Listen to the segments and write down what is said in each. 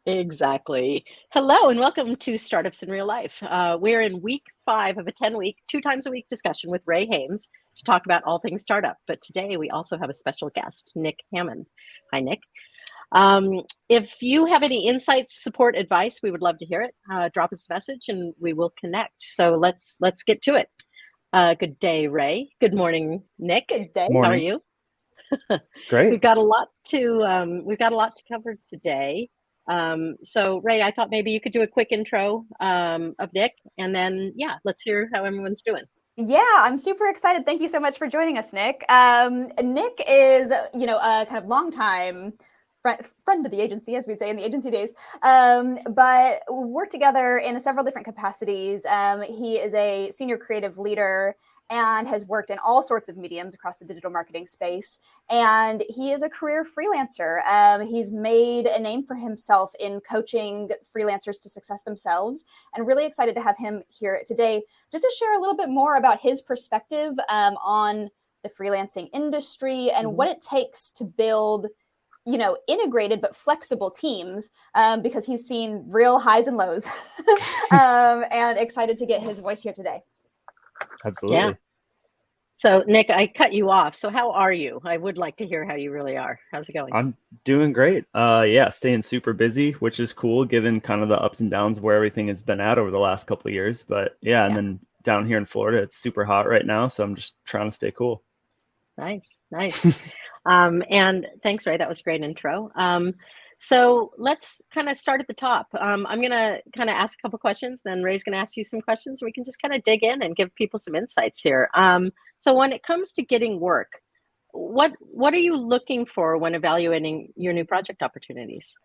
Exactly. Hello and welcome to Startups in Real Life. We're in week 5 of a 10-week, 2 times a week discussion with Rae Hames to talk about all things startup. But today we also have a special guest, Nick Hammond. Hi, Nick. If you have any insights, support, advice, we would love to hear it. Drop us a message and we will connect. So let's get to it. Good day, Rae. Good morning, Nick. Good day. How are Morning. you? Great. We've got a lot to cover today. So Rae, I thought maybe you could do a quick intro of Nick, and then let's hear how everyone's doing. Yeah, I'm super excited. Thank you so much for joining us, Nick. Nick is, a kind of longtime friend of the agency, as we'd say in the agency days, but worked together in several different capacities. He is a senior creative leader and has worked in all sorts of mediums across the digital marketing space. And he is a career freelancer. He's made a name for himself in coaching freelancers to success themselves, and really excited to have him here today just to share a little bit more about his perspective on the freelancing industry and what it takes to build integrated but flexible teams, because he's seen real highs and lows. And excited to get his voice here today. Yeah. Absolutely. So Nick, I cut you off. So how are you? I would like to hear how you really are. How's it going? I'm doing great. Yeah, staying super busy, which is cool given kind of the ups and downs of where everything has been at over the last couple of years. But yeah, and Yeah. then down here in Florida, it's super hot right now, so I'm just trying to stay cool. Nice. And thanks, Rae. That was a great intro. So let's kind of start at the top. I'm going to kind of ask a couple questions, then Ray's going to ask you some questions. We can just kind of dig in and give people some insights here. So when it comes to getting work, what are you looking for when evaluating your new project opportunities?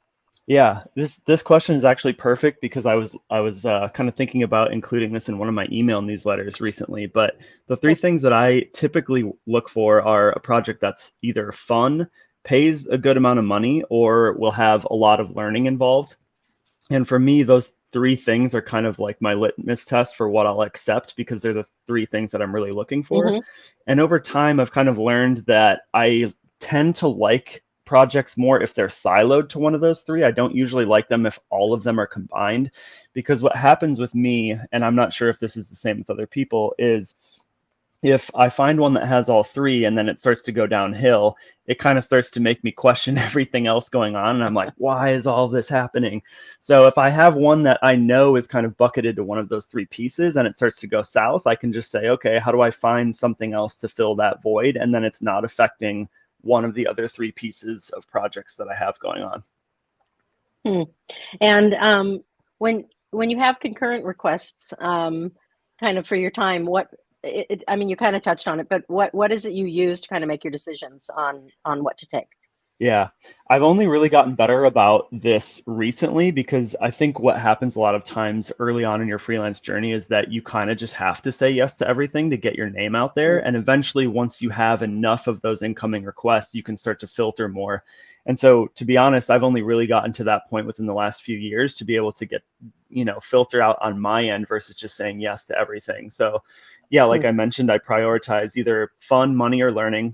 Yeah, this question is actually perfect because I was kind of thinking about including this in one of my email newsletters recently. But the three Cool. things that I typically look for are a project that's either fun, pays a good amount of money, or will have a lot of learning involved. And for me, those three things are kind of like my litmus test for what I'll accept because they're the three things that I'm really looking for. Mm-hmm. And over time, I've kind of learned that I tend to like projects more if they're siloed to one of those three. I don't usually like them if all of them are combined because what happens with me, and I'm not sure if this is the same with other people, is if I find one that has all three and then it starts to go downhill, it kind of starts to make me question everything else going on. And I'm like, why is all this happening? So if I have one that I know is kind of bucketed to one of those three pieces and it starts to go south, I can just say, okay, how do I find something else to fill that void? And then it's not affecting one of the other three pieces of projects that I have going on. Hmm. And when you have concurrent requests, kind of for your time, I mean, you kind of touched on it, but what is it you use to kind of make your decisions on what to take? Yeah, I've only really gotten better about this recently because I think what happens a lot of times early on in your freelance journey is that you kind of just have to say yes to everything to get your name out there. And eventually, once you have enough of those incoming requests, you can start to filter more. And so, to be honest, I've only really gotten to that point within the last few years to be able to get, filter out on my end versus just saying yes to everything. So, yeah, like I mentioned, I prioritize either fun, money, or learning.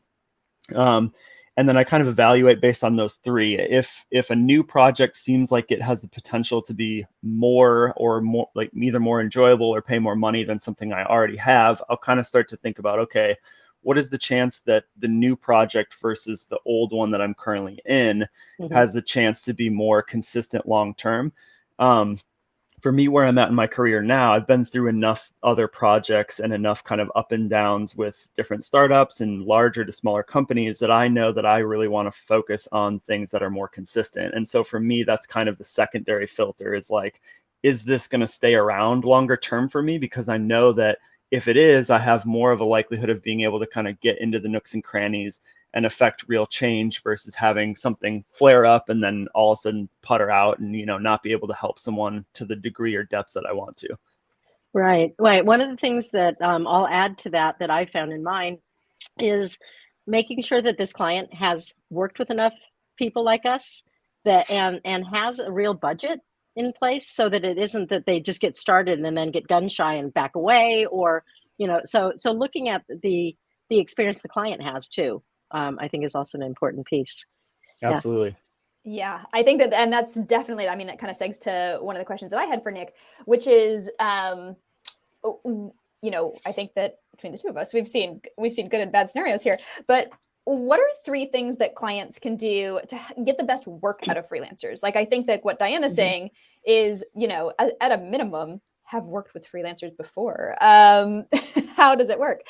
Um, and then I kind of evaluate based on those three. If a new project seems like it has the potential to be more like either more enjoyable or pay more money than something I already have, I'll kind of start to think about, okay, what is the chance that the new project versus the old one that I'm currently in Mm-hmm. has the chance to be more consistent long term? Um, for me, where I'm at in my career now, I've been through enough other projects and enough kind of up and downs with different startups and larger to smaller companies that I know that I really want to focus on things that are more consistent. And so for me, that's kind of the secondary filter is like, is this going to stay around longer term for me? Because I know that if it is, I have more of a likelihood of being able to kind of get into the nooks and crannies and affect real change versus having something flare up and then all of a sudden putter out and not be able to help someone to the degree or depth that I want to. Right. One of the things that I'll add to that I found in mine is making sure that this client has worked with enough people like us that and has a real budget in place so that it isn't that they just get started and then get gun shy and back away, or so looking at the experience the client has too, I think is also an important piece. Yeah. Absolutely. Yeah, I think that, and that's definitely, I mean, that kind of segs to one of the questions that I had for Nick, which is, I think that between the two of us, we've seen good and bad scenarios here, but what are 3 things that clients can do to get the best work out of freelancers? Like, I think that what Diana's saying is, at a minimum, have worked with freelancers before. How does it work?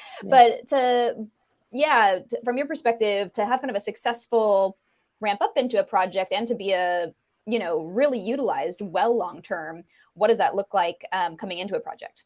Yeah. But from your perspective, to have kind of a successful ramp up into a project and to be really utilized well long term, what does that look like coming into a project?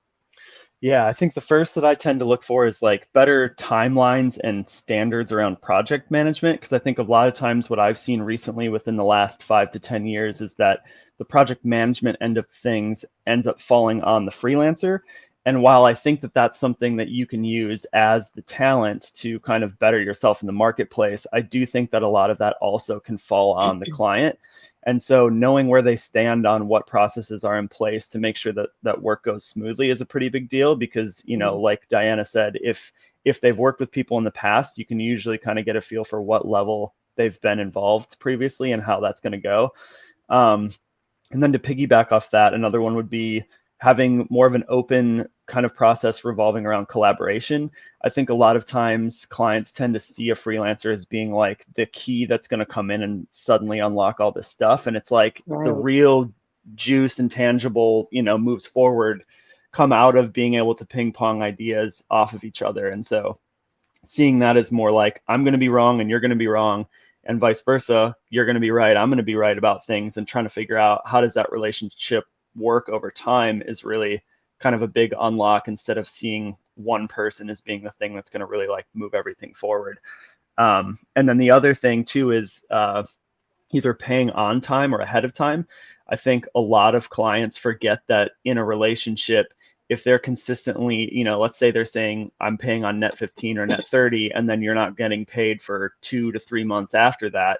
Yeah, I think the first that I tend to look for is like better timelines and standards around project management. Because I think a lot of times what I've seen recently within the last 5 to 10 years is that the project management end of things ends up falling on the freelancer. And while I think that that's something that you can use as the talent to kind of better yourself in the marketplace, I do think that a lot of that also can fall on the client. And so knowing where they stand on what processes are in place to make sure that that work goes smoothly is a pretty big deal because, like Diana said, if they've worked with people in the past, you can usually kind of get a feel for what level they've been involved previously and how that's going to go. And then to piggyback off that, another one would be having more of an open kind of process revolving around collaboration. I think a lot of times clients tend to see a freelancer as being like the key that's going to come in and suddenly unlock all this stuff. And it's like the real juice and tangible, moves forward come out of being able to ping pong ideas off of each other. And so seeing that as more like, I'm going to be wrong and you're going to be wrong, and vice versa, you're going to be right, I'm going to be right about things, and trying to figure out how does that relationship work over time is really kind of a big unlock instead of seeing one person as being the thing that's going to really like move everything forward. And then the other thing too is either paying on time or ahead of time. I think a lot of clients forget that in a relationship, if they're consistently, let's say they're saying I'm paying on net 15 or net 30, and then you're not getting paid for 2 to 3 months after that,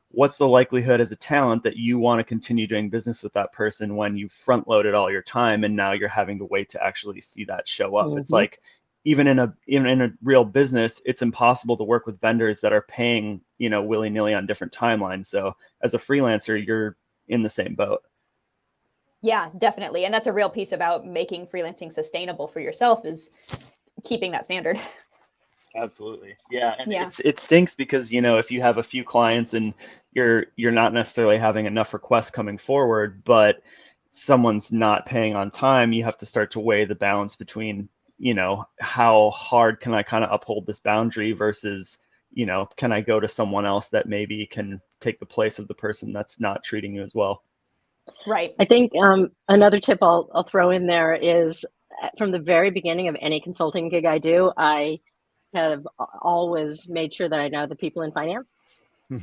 what's the likelihood as a talent that you want to continue doing business with that person when you've front loaded all your time and now you're having to wait to actually see that show up? It's like, even in a real business, it's impossible to work with vendors that are paying, willy-nilly on different timelines. So as a freelancer, you're in the same boat. Yeah, definitely. And that's a real piece about making freelancing sustainable for yourself, is keeping that standard. Absolutely. Yeah. And it stinks because, if you have a few clients and you're not necessarily having enough requests coming forward, but someone's not paying on time, you have to start to weigh the balance between, how hard can I kind of uphold this boundary versus, can I go to someone else that maybe can take the place of the person that's not treating you as well? Right. I think another tip I'll throw in there is, from the very beginning of any consulting gig I do, I have always made sure that I know the people in finance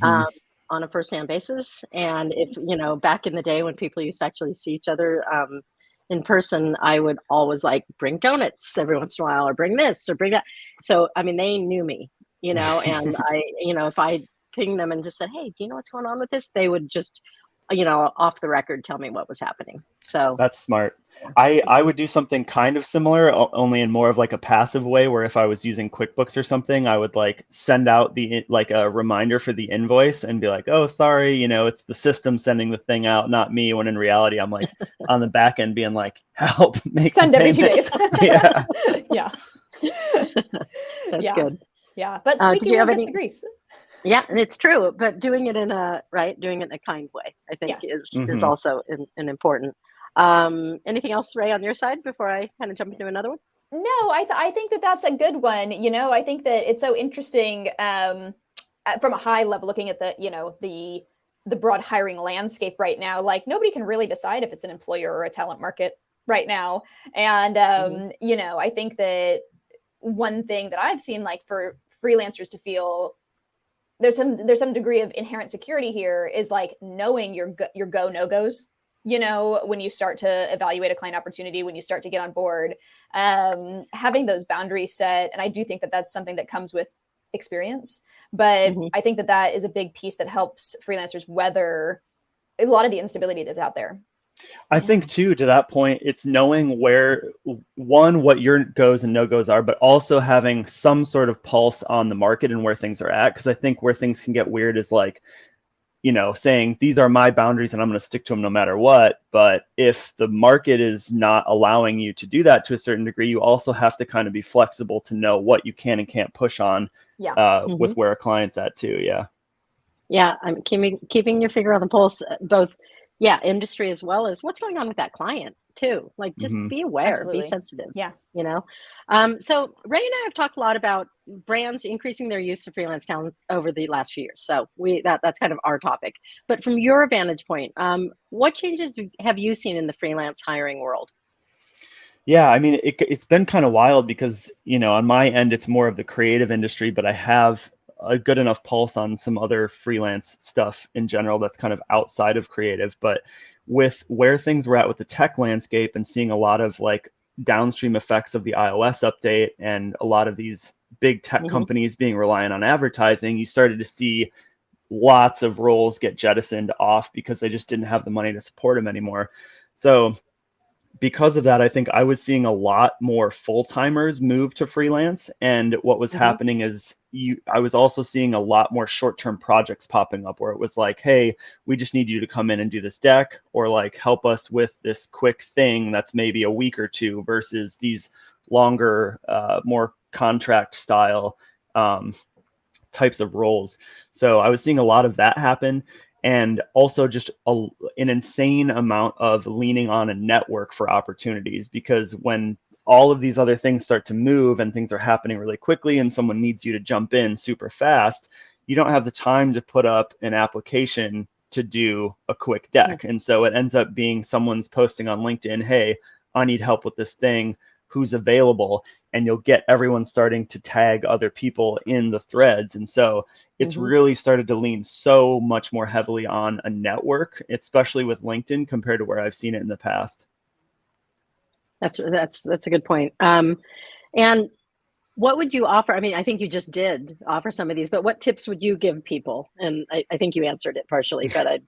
on a first-hand basis. And if, back in the day when people used to actually see each other in person, I would always like bring donuts every once in a while, or bring this or bring that. So, I mean, they knew me, and I, if I pinged them and just said, hey, do you know what's going on with this? They would just, off the record, tell me what was happening. So that's smart. I would do something kind of similar, only in more of like a passive way, where if I was using QuickBooks or something, I would like send out like a reminder for the invoice and be like, oh, sorry, it's the system sending the thing out, not me. When in reality, I'm like on the back end being like, help, send every 2 days. Yeah. Yeah. That's good. Yeah. But squeaky wheel gets the grease. Yeah, and it's true, but doing it in a kind way, I think is also an important. Anything else, Rae, on your side before I kind of jump into another one? No, I think that that's a good one. I think that it's so interesting from a high level, looking at the broad hiring landscape right now. Like, nobody can really decide if it's an employer or a talent market right now. And I think that one thing that I've seen, like, for freelancers to feel there's some degree of inherent security here, is like knowing your go no goes. When you start to evaluate a client opportunity, when you start to get on board, having those boundaries set. And I do think that that's something that comes with experience, but I think that that is a big piece that helps freelancers weather a lot of the instability that's out there. I think too, to that point, it's knowing what your goes and no goes are, but also having some sort of pulse on the market and where things are at. Because I think where things can get weird is like, saying these are my boundaries and I'm going to stick to them no matter what. But if the market is not allowing you to do that to a certain degree, you also have to kind of be flexible to know what you can and can't push on with where a client's at too. Yeah. Yeah. I'm keeping your finger on the pulse, both, industry as well as what's going on with that client too. Like just be aware, Absolutely. be sensitive. Yeah. So Rae and I have talked a lot about brands increasing their use of freelance talent over the last few years. So that's kind of our topic. But from your vantage point, what changes have you seen in the freelance hiring world? Yeah, I mean, it's been kind of wild because, on my end, it's more of the creative industry, but I have a good enough pulse on some other freelance stuff in general that's kind of outside of creative. But with where things were at with the tech landscape and seeing a lot of like downstream effects of the iOS update and a lot of these big tech companies being reliant on advertising, you started to see lots of roles get jettisoned off because they just didn't have the money to support them anymore. So because of that, I think I was seeing a lot more full-timers move to freelance. And what was happening is I was also seeing a lot more short-term projects popping up where it was like, hey, we just need you to come in and do this deck, or like help us with this quick thing that's maybe a week or two, versus these longer, more contract style types of roles. So I was seeing a lot of that happen. And also just an insane amount of leaning on a network for opportunities, because when all of these other things start to move and things are happening really quickly and someone needs you to jump in super fast, you don't have the time to put up an application to do a quick deck. And so it ends up being someone's posting on LinkedIn, hey, I need help with this thing, who's available, and you'll get everyone starting to tag other people in the threads. And so it's really started to lean so much more heavily on a network, especially with LinkedIn, compared to where I've seen it in the past. That's a good point. And what would you offer? I mean, I think you just did offer some of these, but what tips would you give people? And I think you answered it partially, but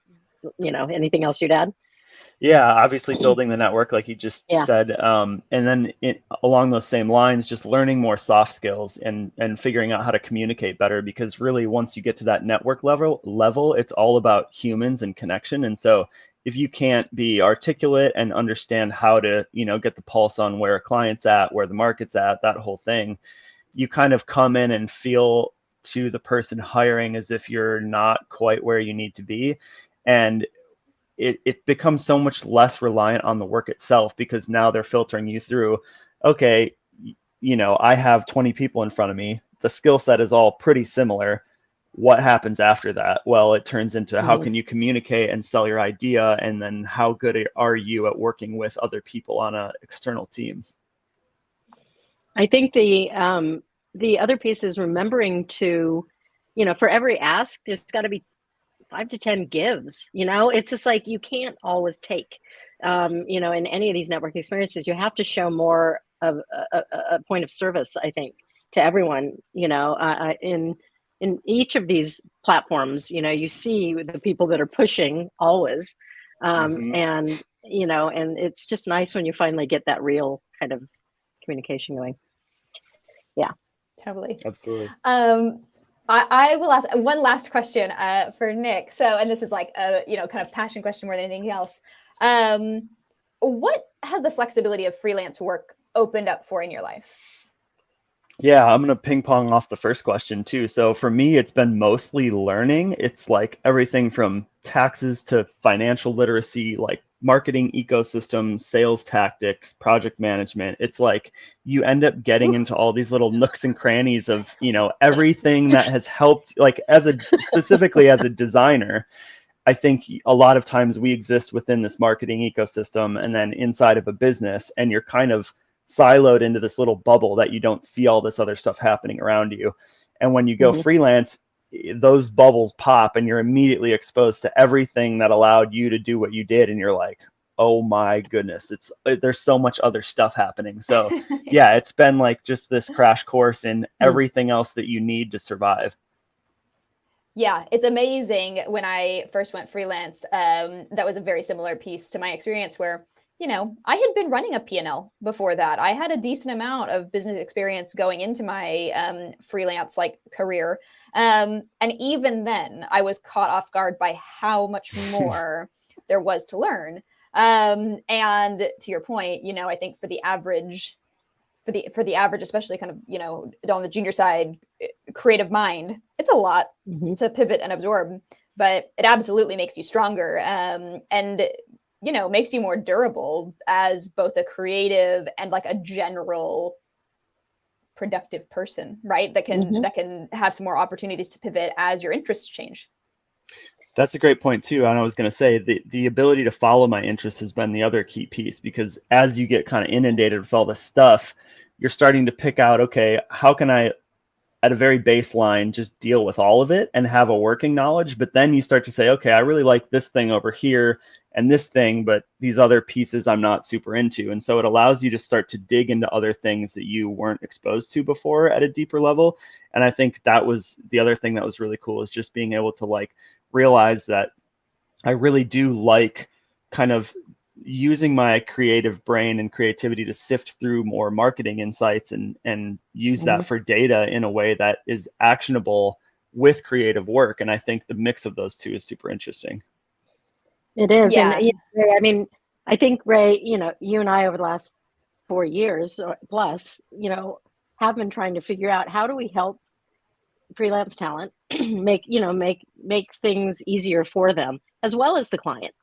anything else you'd add? Yeah, obviously building the network, like you just said, and then along those same lines, just learning more soft skills and figuring out how to communicate better. Because really, once you get to that network level, it's all about humans and connection. And so, if you can't be articulate and understand how to, get the pulse on where a client's at, where the market's at, that whole thing, you kind of come in and feel to the person hiring as if you're not quite where you need to be, and it becomes so much less reliant on the work itself, because now they're filtering you through, okay, I have 20 people in front of me. The skill set is all pretty similar. What happens after that? Well, it turns into how can you communicate and sell your idea? And then how good are you at working with other people on an external team? I think the other piece is remembering to, for every ask, there's got to be 5 to 10 gives. It's just like you can't always take. In any of these network experiences, you have to show more of a point of service, I think, to everyone. In each of these platforms, you see the people that are pushing always, and it's just nice when you finally get that real kind of communication going. Yeah, totally. Absolutely. I will ask one last question for Nick. So, and this is like a kind of passion question more than anything else. What has the flexibility of freelance work opened up for in your life? Yeah, I'm going to ping pong off the first question too. So for me, it's been mostly learning. It's like everything from taxes to financial literacy, like marketing ecosystems, sales tactics, project management. It's like you end up getting into all these little nooks and crannies of, everything that has helped, like specifically as a designer. I think a lot of times we exist within this marketing ecosystem and then inside of a business, and you're kind of siloed into this little bubble that you don't see all this other stuff happening around you. And when you go freelance, those bubbles pop and you're immediately exposed to everything that allowed you to do what you did. And you're like, oh my goodness, there's so much other stuff happening. So yeah, it's been like just this crash course in everything else that you need to survive. Yeah, it's amazing. When I first went freelance, that was a very similar piece to my experience, where you know, I had been running a P&L before that. I had a decent amount of business experience going into my freelance like career. And even then I was caught off guard by how much more there was to learn. And to your point, you know, I think for the average, especially kind of, you know, on the junior side, creative mind, it's a lot to pivot and absorb, but it absolutely makes you stronger. And you know, makes you more durable as both a creative and like a general productive person, right? That can have some more opportunities to pivot as your interests change. That's a great point too. And I was going to say the ability to follow my interests has been the other key piece, because as you get kind of inundated with all this stuff, you're starting to pick out, okay, how can I, at a very baseline, just deal with all of it and have a working knowledge? But then you start to say, okay, I really like this thing over here and this thing, but these other pieces I'm not super into. And so it allows you to start to dig into other things that you weren't exposed to before at a deeper level. And I think that was the other thing that was really cool, is just being able to like realize that I really do like kind of using my creative brain and creativity to sift through more marketing insights and use that for data in a way that is actionable with creative work. And I think the mix of those two is super interesting. It is. Yeah. And I mean, I think, Rae, you know, you and I over the last 4 years or plus, you know, have been trying to figure out how do we help freelance talent make things easier for them as well as the client,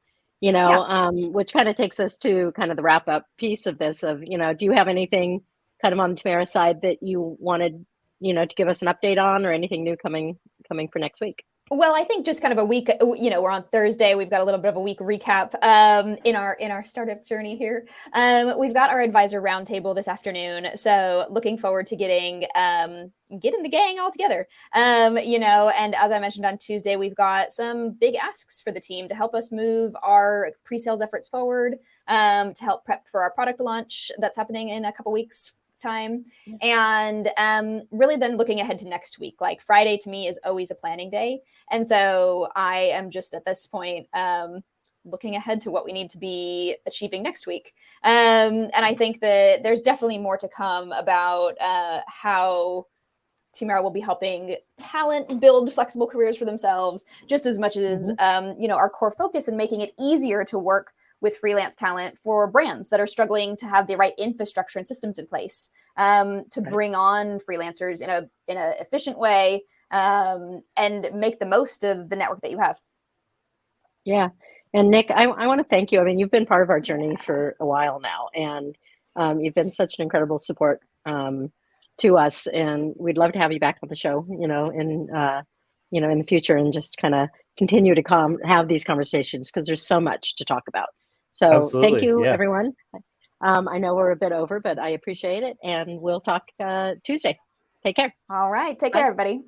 you know. Which kind of takes us to kind of the wrap up piece of this of, you know, do you have anything kind of on Tamara's side that you wanted, you know, to give us an update on, or anything new coming for next week? Well, I think just kind of a week, you know, we're on Thursday. We've got a little bit of a week recap in our startup journey here. We've got our advisor roundtable this afternoon. So looking forward to getting the gang all together. You know, and as I mentioned on Tuesday, we've got some big asks for the team to help us move our pre-sales efforts forward, to help prep for our product launch that's happening in a couple weeks time. And really then looking ahead to next week. Like Friday to me is always a planning day. And so I am just at this point looking ahead to what we need to be achieving next week. And I think that there's definitely more to come about how Tamara will be helping talent build flexible careers for themselves, just as much as you know, our core focus in making it easier to work with freelance talent for brands that are struggling to have the right infrastructure and systems in place to bring on freelancers in a efficient way and make the most of the network that you have. Yeah. And Nick, I want to thank you. I mean, you've been part of our journey for a while now, and you've been such an incredible support to us, and we'd love to have you back on the show, you know, in the future, and just kind of continue to have these conversations, because there's so much to talk about. So Absolutely. Thank you, Yeah. everyone. I know we're a bit over, but I appreciate it, and we'll talk Tuesday. Take care. All right. Take care, everybody.